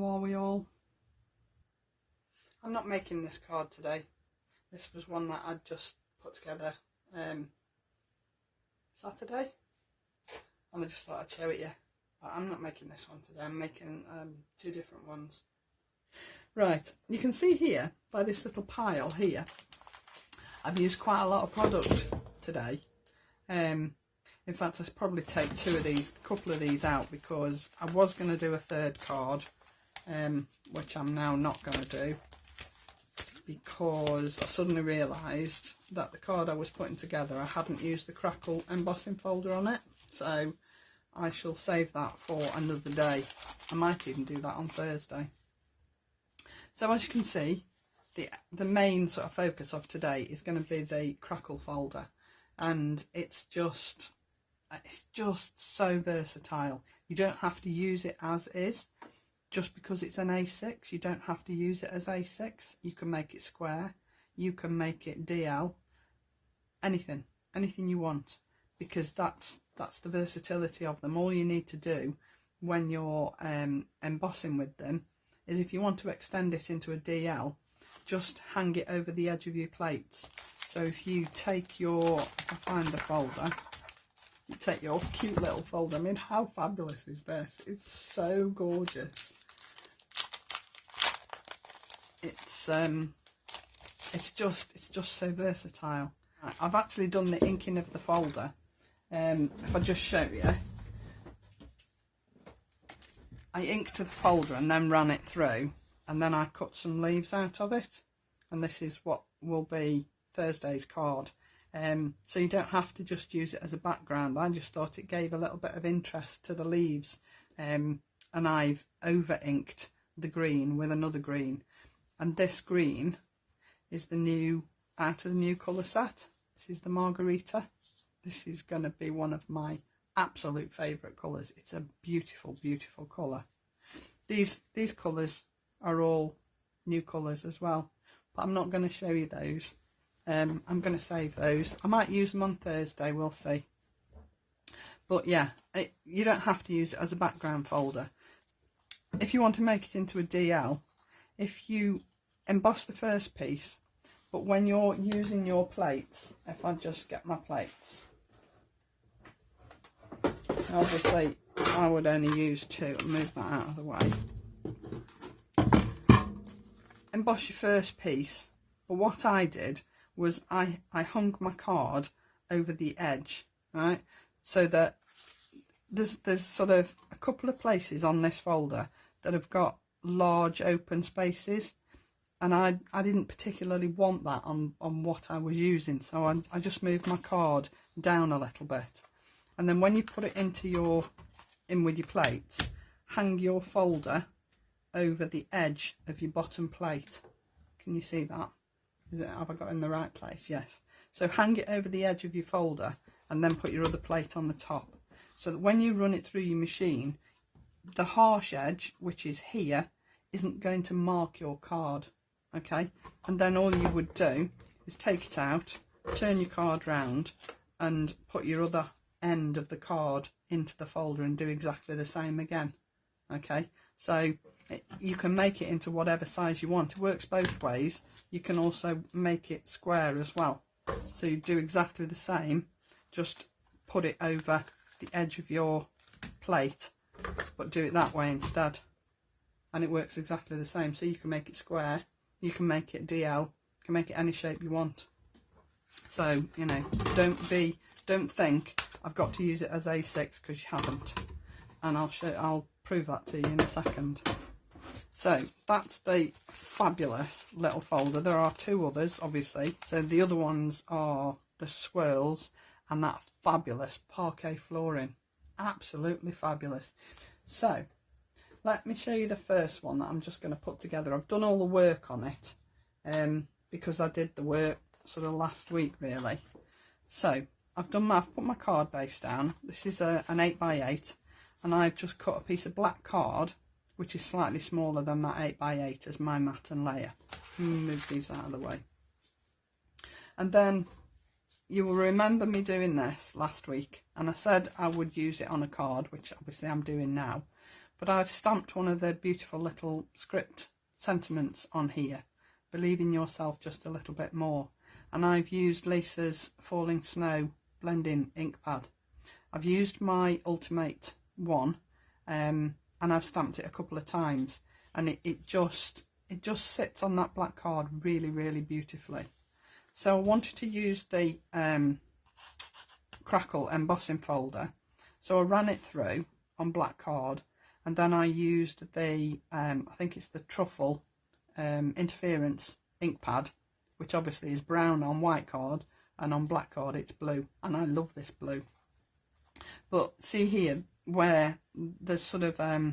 are we all? I'm not making this card today. This was one that I'd just put together Saturday, and I just thought I'd show it you. But I'm not making this one today. I'm making two different ones. Right, you can see here by this little pile here, I've used quite a lot of product today. In fact, I'll probably take a couple of these out, because I was going to do a third card, which I'm now not going to do, because I suddenly realised that the card I was putting together, I hadn't used the Crackle Embossing Folder on it, so I shall save that for another day. I might even do that on Thursday. So as you can see, the main sort of focus of today is going to be the Crackle folder, and it's just so versatile. You don't have to use it as is. Just because it's an A6, you don't have to use it as A6. You can make it square, you can make it DL, anything you want, because that's the versatility of them. All you need to do when you're embossing with them is, if you want to extend it into a DL, just hang it over the edge of your plates. So if you take your, if I find the folder, you take your cute little folder. I mean, how fabulous is this? It's so gorgeous. It's just so versatile. I've actually done the inking of the folder. If I just show you, I inked the folder and then ran it through, and then I cut some leaves out of it, and this is what will be Thursday's card. So you don't have to just use it as a background. I just thought it gave a little bit of interest to the leaves, and I've over inked the green with another green, and this green is the new, out of the new colour set. This is the Margarita. This is going to be one of my absolute favourite colours. It's a beautiful, beautiful colour. These colours are all new colours as well, but I'm not going to show you those. I'm going to save those. I might use them on Thursday, we'll see. But yeah, you don't have to use it as a background folder. If you want to make it into a DL, if you emboss the first piece, but when you're using your plates, if I just get my plates, obviously I would only use two, and move that out of the way. Emboss your first piece, but what I did was I hung my card over the edge, right, so that there's sort of a couple of places on this folder that have got large open spaces, and I didn't particularly want that on what I was using, so I just moved my card down a little bit. And then when you put it in with your plates, hang your folder over the edge of your bottom plate. Can you see that? Have I got in the right place? Yes. So hang it over the edge of your folder, and then put your other plate on the top, so that when you run it through your machine, the harsh edge, which is here, isn't going to mark your card. Okay, and then all you would do is take it out, turn your card round, and put your other end of the card into the folder and do exactly the same again. Okay, so you can make it into whatever size you want. It works both ways. You can also make it square as well, so you do exactly the same, just put it over the edge of your plate, but do it that way instead, and it works exactly the same. So you can make it square, you can make it DL, you can make it any shape you want. So, you know, don't think I've got to use it as A6, because you haven't, and I'll prove that to you in a second. So that's the fabulous little folder. There are two others, obviously. So the other ones are the swirls and that fabulous parquet flooring. Absolutely fabulous. So let me show you the first one that I'm just going to put together. I've done all the work on it because I did the work sort of last week, really. So I've put my card base down. This is an 8x8, and I've just cut a piece of black card, which is slightly smaller than that 8x8 as my mat and layer. Move these out of the way. And then you will remember me doing this last week, and I said I would use it on a card, which obviously I'm doing now. but I've stamped one of the beautiful little script sentiments on here. Believe in yourself just a little bit more. And I've used Lisa's Falling Snow blending ink pad. I've used my Ultimate one, and I've stamped it a couple of times, and it just sits on that black card really, really beautifully. So I wanted to use the Crackle Embossing Folder, so I ran it through on black card, and then I used the I think it's the Truffle Interference ink pad, which obviously is brown on white card, and on black card it's blue, and I love this blue. But see here where there's sort of a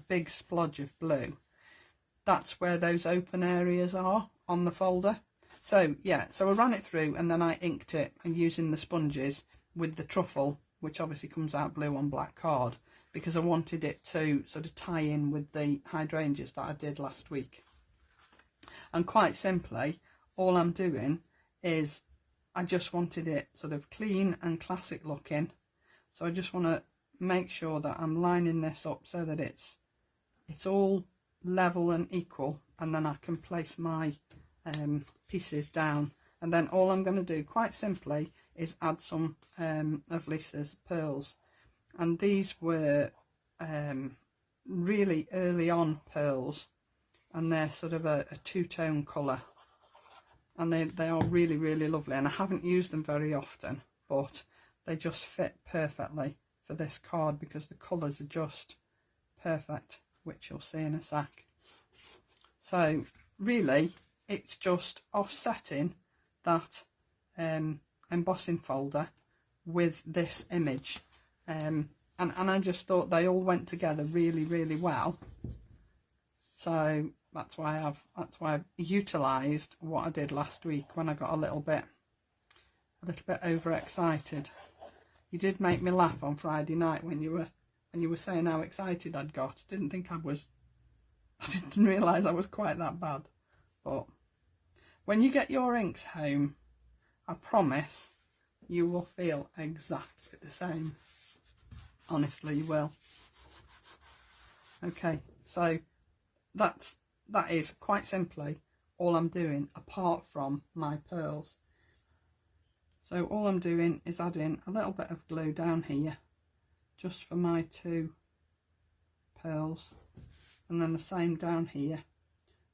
big splodge of blue, that's where those open areas are on the folder. So yeah, so I ran it through and then I inked it using the sponges with the Truffle, which obviously comes out blue on black card, because I wanted it to sort of tie in with the hydrangeas that I did last week. And quite simply, all I'm doing is I just wanted it sort of clean and classic looking. So I just want to make sure that I'm lining this up so that it's all level and equal, and then I can place my pieces down. And then all I'm going to do quite simply is add some of Lisa's pearls, and these were really early on pearls, and they're sort of a two-tone colour, and they are really, really lovely, and I haven't used them very often, but they just fit perfectly for this card because the colours are just perfect, which you'll see in a sec. So really it's just offsetting that embossing folder with this image, and I just thought they all went together really, really well. So that's why I've utilised what I did last week when I got a little bit overexcited. You did make me laugh on Friday night when you were saying how excited I'd got. I didn't realise I was quite that bad. But when you get your inks home, I promise you will feel exactly the same. Honestly, you will. Okay, so that is quite simply all I'm doing apart from my pearls. So all I'm doing is adding a little bit of glue down here just for my two pearls, and then the same down here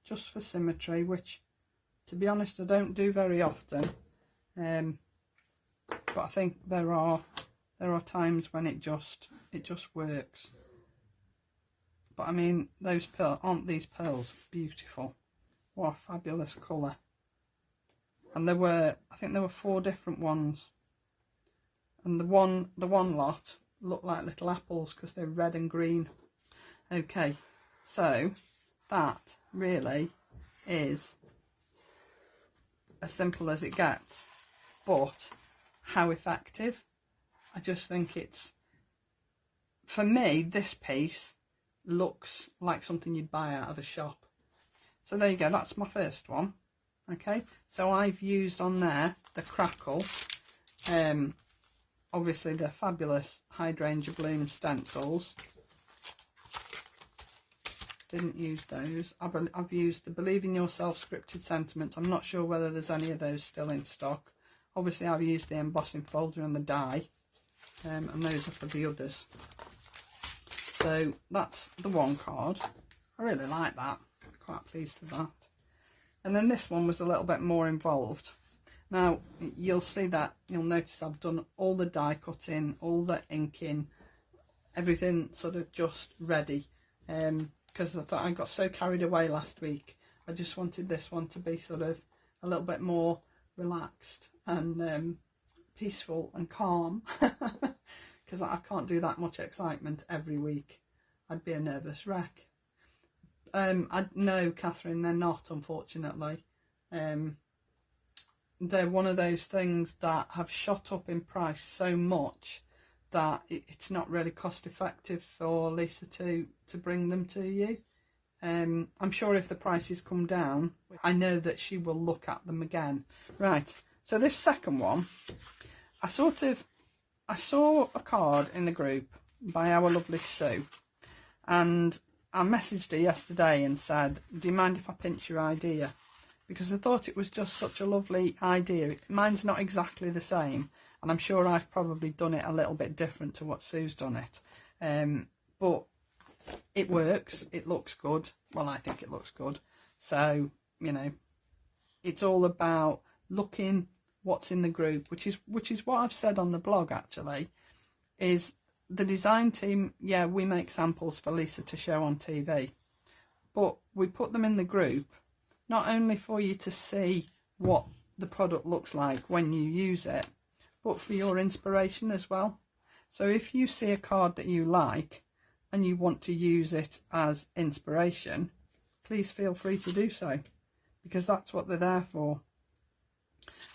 just for symmetry, which to be honest I don't do very often, but I think there are times when it just works. But I mean, aren't these pearls beautiful? What a fabulous colour. And I think there were 4 different ones, and the one lot looked like little apples because they're red and green. Okay, so that really is as simple as it gets, but how effective. I just think it's, for me, this piece looks like something you'd buy out of a shop. So there you go, that's my first one. Okay, so I've used on there the Crackle, obviously the fabulous Hydrangea Bloom stencils. Didn't use those. I've used the Believe in Yourself scripted sentiments. I'm not sure whether there's any of those still in stock. Obviously I've used the embossing folder and the die, and those are for the others. So that's the one card. I really like that. I'm quite pleased with that. And then this one was a little bit more involved. Now you'll notice I've done all the die cutting, all the inking, everything sort of just ready, because I thought I got so carried away last week. I just wanted this one to be sort of a little bit more relaxed and peaceful and calm, because I can't do that much excitement every week. I'd be a nervous wreck. No, Catherine, they're not, unfortunately. They're one of those things that have shot up in price so much that it's not really cost effective for Lisa to bring them to you. I'm sure if the prices come down, I know that she will look at them again. Right, so this second one, I saw a card in the group by our lovely Sue, and I messaged her yesterday and said, do you mind if I pinch your idea? Because I thought it was just such a lovely idea. Mine's not exactly the same, and I'm sure I've probably done it a little bit different to what Sue's done it. But it works, it looks good. Well, I think it looks good. So, you know, it's all about looking what's in the group, which is what I've said on the blog actually, is the design team, yeah, we make samples for Lisa to show on TV, but we put them in the group not only for you to see what the product looks like when you use it, but for your inspiration as well. So if you see a card that you like and you want to use it as inspiration, please feel free to do so, because that's what they're there for.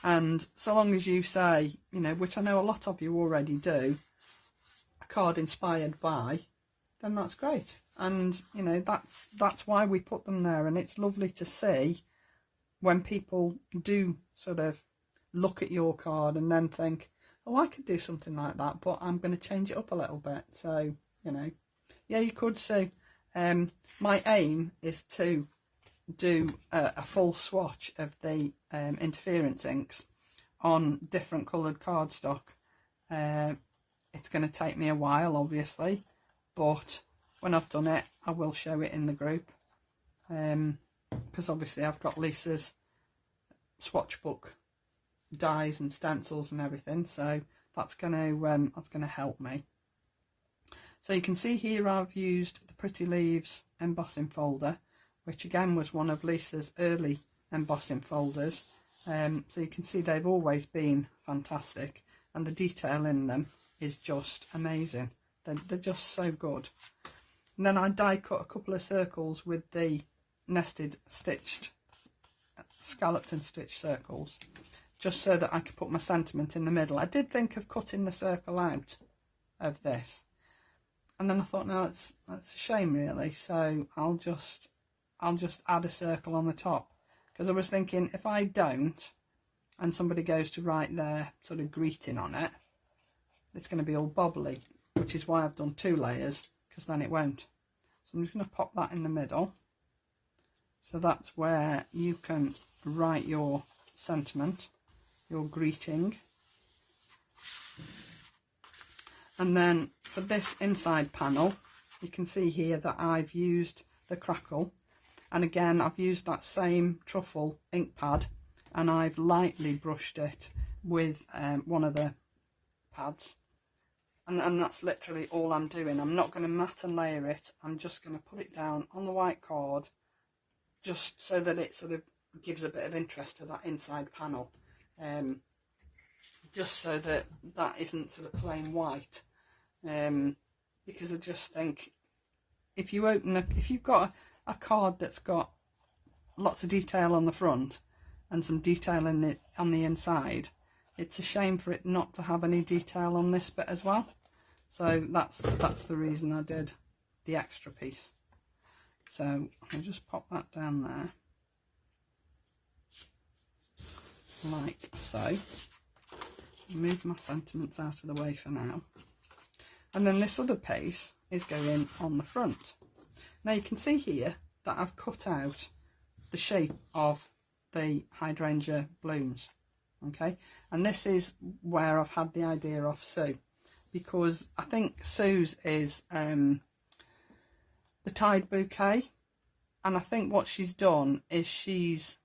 And so long as you say, you know, which I know a lot of you already do, a card inspired by, then that's great. And you know, that's why we put them there. And it's lovely to see when people do sort of look at your card and then think, oh, I could do something like that, but I'm going to change it up a little bit. So, you know, yeah, you could say, my aim is to do a full swatch of the interference inks on different coloured cardstock. It's going to take me a while, obviously, but when I've done it, I will show it in the group, because obviously I've got Lisa's swatch book dies and stencils and everything, so that's going to help me. So you can see here I've used the Pretty Leaves embossing folder, which again was one of Lisa's early embossing folders. So you can see they've always been fantastic, and the detail in them is just amazing. They're just so good. And then I die cut a couple of circles with the nested stitched, scalloped and stitched circles, just so that I could put my sentiment in the middle. I did think of cutting the circle out of this, and then I thought, no, that's a shame really, so I'll just add a circle on the top, because I was thinking if I don't and somebody goes to write their sort of greeting on it, it's going to be all bobbly, which is why I've done 2 layers, because then it won't. So I'm just going to pop that in the middle, so that's where you can write your sentiment, your greeting. And then for this inside panel, you can see here that I've used the Crackle, and again I've used that same truffle ink pad, and I've lightly brushed it with one of the pads, and that's literally all I'm doing. I'm not going to mat and layer it, I'm just going to put it down on the white card, just so that it sort of gives a bit of interest to that inside panel, just so that that isn't sort of plain white, because I just think if you open up, if you've got a card that's got lots of detail on the front and some detail on the inside, it's a shame for it not to have any detail on this bit as well. So that's the reason I did the extra piece. So I'll just pop that down there like so. Move my sentiments out of the way for now, and then this other piece is going on the front. Now you can see here that I've cut out the shape of the hydrangea blooms, okay, and this is where I've had the idea off Sue, because I think Sue's is the Tide bouquet, and I think what she's done is she's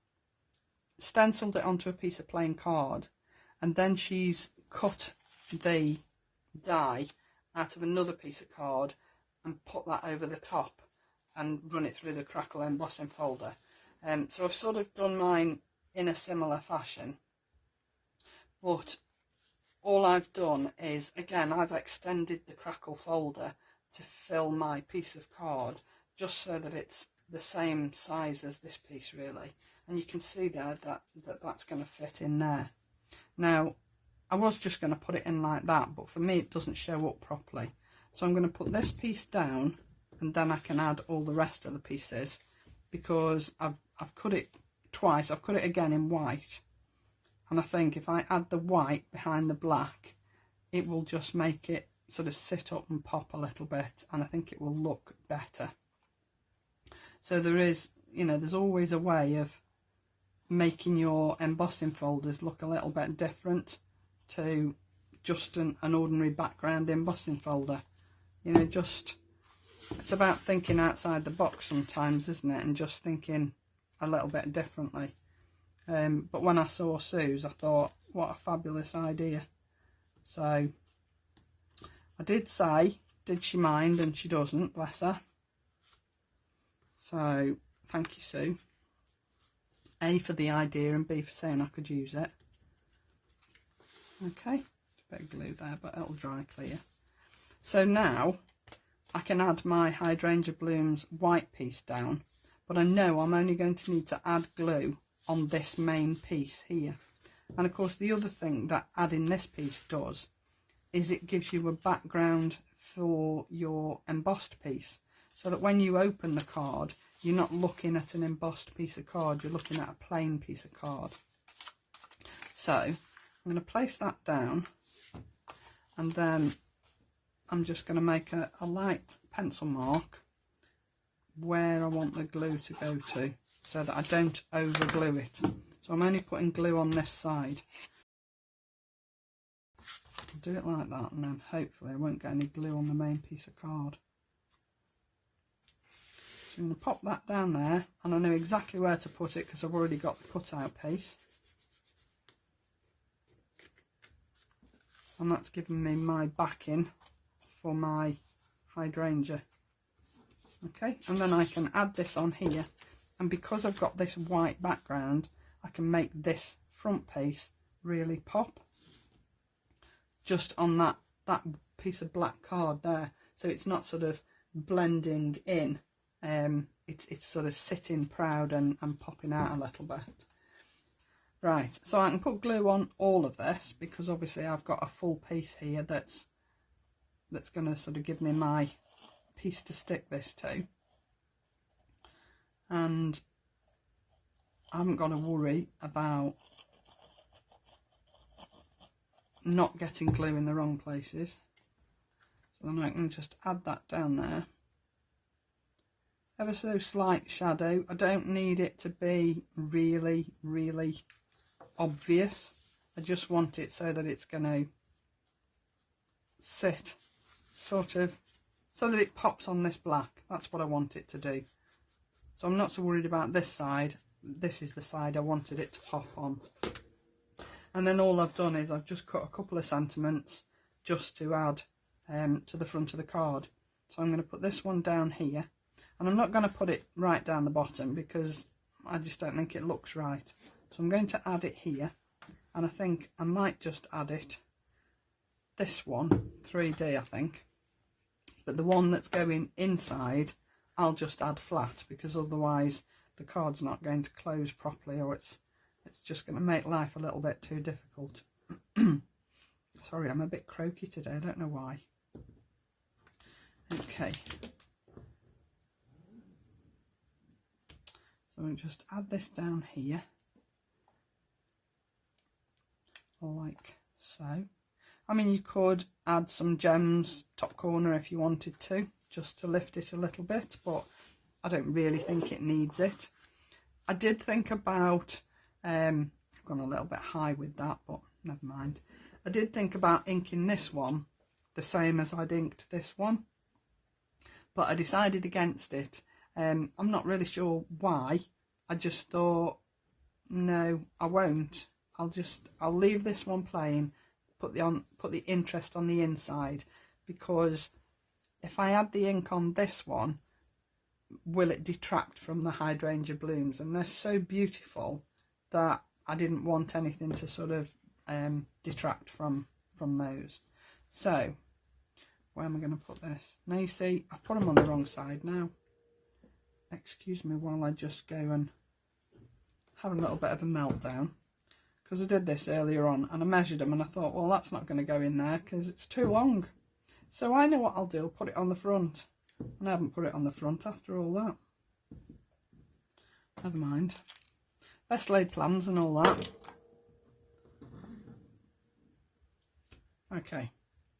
stenciled it onto a piece of plain card, and then she's cut the die out of another piece of card and put that over the top and run it through the Crackle Embossing Folder. So I've sort of done mine in a similar fashion, but all I've done is, again, I've extended the Crackle folder to fill my piece of card, just so that it's the same size as this piece really, and you can see there that's going to fit in there. Now I was just going to put it in like that, but for me it doesn't show up properly, so I'm going to put this piece down and then I can add all the rest of the pieces, because I've cut it twice. I've cut it again in white, and I think if I add the white behind the black, it will just make it sort of sit up and pop a little bit, and I think it will look better. So there is, you know, there's always a way of making your embossing folders look a little bit different to just an ordinary background embossing folder. You know, just, it's about thinking outside the box sometimes, isn't it, and just thinking a little bit differently. But when I saw Sue's, I thought, what a fabulous idea. So I did say, did she mind? And she doesn't, bless her. So thank you, Sue. A, for the idea, and B, for saying I could use it. Okay, a bit of glue there, but it'll dry clear. So now I can add my Hydrangea Blooms white piece down, but I know I'm only going to need to add glue on this main piece here. And of course the other thing that adding this piece does is it gives you a background for your embossed piece, so that when you open the card, you're not looking at an embossed piece of card, you're looking at a plain piece of card. So I'm going to place that down, and then I'm just going to make a light pencil mark where I want the glue to go to, so that I don't over glue it. So I'm only putting glue on this side. I'll do it like that, and then hopefully I won't get any glue on the main piece of card. So I'm going to pop that down there, and I know exactly where to put it because I've already got the cutout piece. And that's given me my backing for my hydrangea. Okay, and then I can add this on here, and because I've got this white background, I can make this front piece really pop just on that piece of black card there, so it's not sort of blending in, it's sort of sitting proud and popping out a little bit. Right, so I can put glue on all of this because obviously I've got a full piece here that's going to sort of give me my piece to stick this to, and I haven't got to worry about not getting glue in the wrong places. So then I can just add that down there. Ever so slight shadow. I don't need it to be really, really obvious. I just want it so that it's going to sit sort of so that it pops on this black. That's what I want it to do. So I'm not so worried about this side. This is the side I wanted it to pop on. And then all I've done is I've just cut a couple of sentiments just to add to the front of the card. So I'm going to put this one down here, and I'm not going to put it right down the bottom because I just don't think it looks right. So I'm going to add it here, and I think I might just add it, this one, 3D I think, but the one that's going inside I'll just add flat, because otherwise the card's not going to close properly, or it's just going to make life a little bit too difficult. Sorry, I'm a bit croaky today, I don't know why. Okay, so I'll just add this down here, like so. I mean, you could add some gems top corner if you wanted to, just to lift it a little bit, but I don't really think it needs it. I did think about, I've gone a little bit high with that, but never mind. I did think about inking this one the same as I'd inked this one, but I decided against it. I'm not really sure why. I just thought, no, I won't. I'll leave this one plain, put the interest on the inside, because if I add the ink on this one, will it detract from the Hydrangea Blooms? And they're so beautiful that I didn't want anything to sort of detract from those. So where am I going to put this? Now you see I've put them on the wrong side now. Excuse me while I just go and have a little bit of a meltdown, because I did this earlier on and I measured them and I thought, well, that's not going to go in there because it's too long. So I know what I'll do, I'll put it on the front. And I haven't put it on the front after all that. Never mind. Best laid plans and all that. Okay,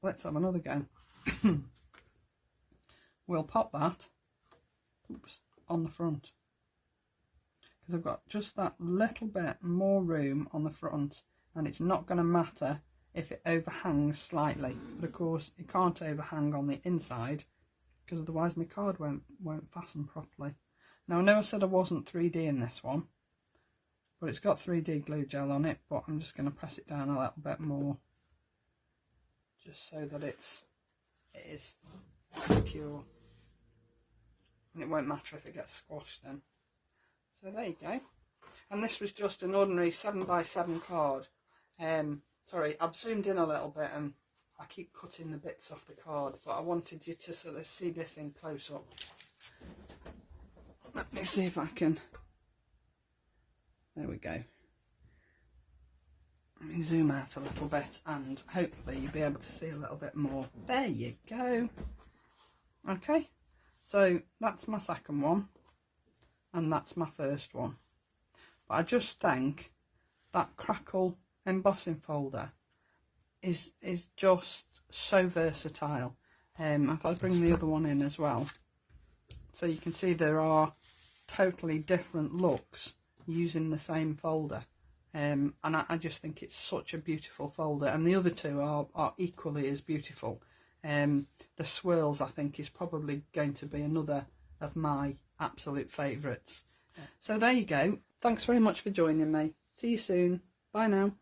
let's have another go. We'll pop that on the front, because I've got just that little bit more room on the front, and it's not going to matter if it overhangs slightly, but of course it can't overhang on the inside, because otherwise my card won't fasten properly. Now I know I said I wasn't 3D in this one, but it's got 3D glue gel on it, but I'm just going to press it down a little bit more, just so that it is secure, and it won't matter if it gets squashed then. So there you go. And this was just an ordinary 7x7 card. Sorry, I've zoomed in a little bit and I keep cutting the bits off the card, but I wanted you to sort of see this in close up. Let me see if I can. There we go. Let me zoom out a little bit and hopefully you'll be able to see a little bit more. There you go. Okay, so that's my second one and that's my first one. But I just think that Crackle Embossing Folder is just so versatile. If I bring the other one in as well, so you can see there are totally different looks using the same folder. And I just think it's such a beautiful folder, and the other two are equally as beautiful. The swirls, I think, is probably going to be another of my absolute favourites. So there you go. Thanks very much for joining me. See you soon. Bye now.